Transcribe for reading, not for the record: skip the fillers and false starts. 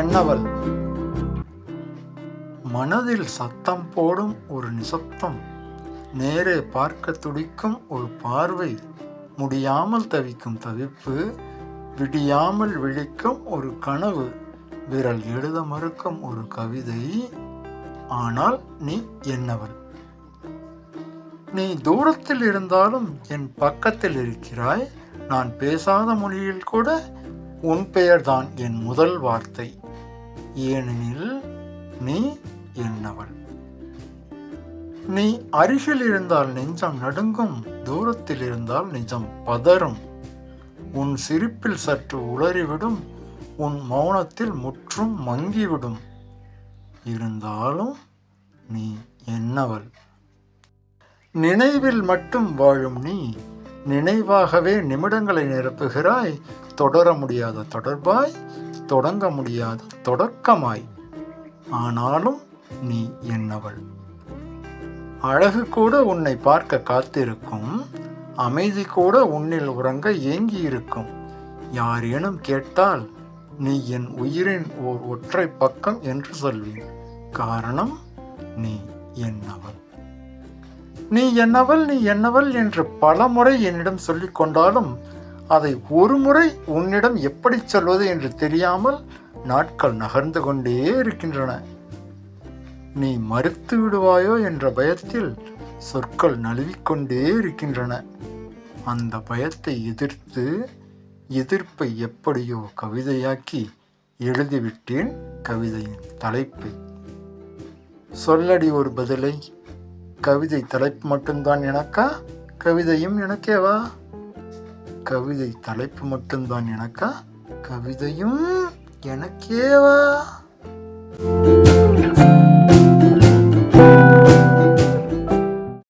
என்னவள்? மனதில் சத்தம் போடும் ஒரு நிசப்தம், நேரே பார்க்க துடிக்கும் ஒரு பார்வை, முடியாமல் தவிக்கும் தவிப்பு, விடியாமல் விழிக்கும் ஒரு கனவு, விரல் எழுத மறுக்கும் ஒரு கவிதை. ஆனால் நீ என்னவள்? நீ தூரத்தில் இருந்தாலும் என் பக்கத்தில் இருக்கிறாய். நான் பேசாத மொழியில் கூட உன் பெயர்தான் என் முதல் வார்த்தை. ஏனெனில் நீ என்னவள்? நீ அருகில் இருந்தால் நெஞ்சம் நடுங்கும், தூரத்தில் இருந்தால் நெஞ்சம் பதறும். உன் சிரிப்பில் சற்று உளறிவிடும், உன் மௌனத்தில் முற்றும் மங்கிவிடும். இருந்தாலும் நீ என்னவள்? நினைவில் மட்டும் வாழும் நீ, நினைவாகவே நிமிடங்களை நிரப்புகிறாய். தொடர முடியாத தொடர்பாய், தொடங்க முடியாத தொடக்கமாய். ஆனாலும் நீ என்னவள்? அழகு கூட உன்னை பார்க்க காத்திருக்கும், அமைதி கூட உன்னில் உறங்க ஏங்கியிருக்கும். யாரேனும் கேட்டால் நீ என் உயிரின் ஓர் ஒற்றை பக்கம் என்று சொல்வேன். காரணம் நீ என்னவள்? நீ என்னவள், நீ என்னவள் என்று பல முறை என்னிடம் சொல்லிக் கொண்டாலும் அதை ஒரு முறை உன்னிடம் எப்படி சொல்வது என்று தெரியாமல் நாட்கள் நகர்ந்து கொண்டே இருக்கின்றன. நீ மறுத்து விடுவாயோ என்ற பயத்தில் சொற்கள் நழுவிக்கொண்டே இருக்கின்றன. அந்த பயத்தை எதிர்த்து எதிர்ப்பை எப்படியோ கவிதையாக்கி எழுதிவிட்டேன் கவிதையின் தலைப்பை. சொல்லடி ஒரு பதிலை. கவிதை தலைப்பு மட்டும்தான் எனக்கா? கவிதையும் எனக்கேவா? கவிதை தலைப்பு மட்டும்தான் எனக்கா? கவிதையும் எனக்கேவா?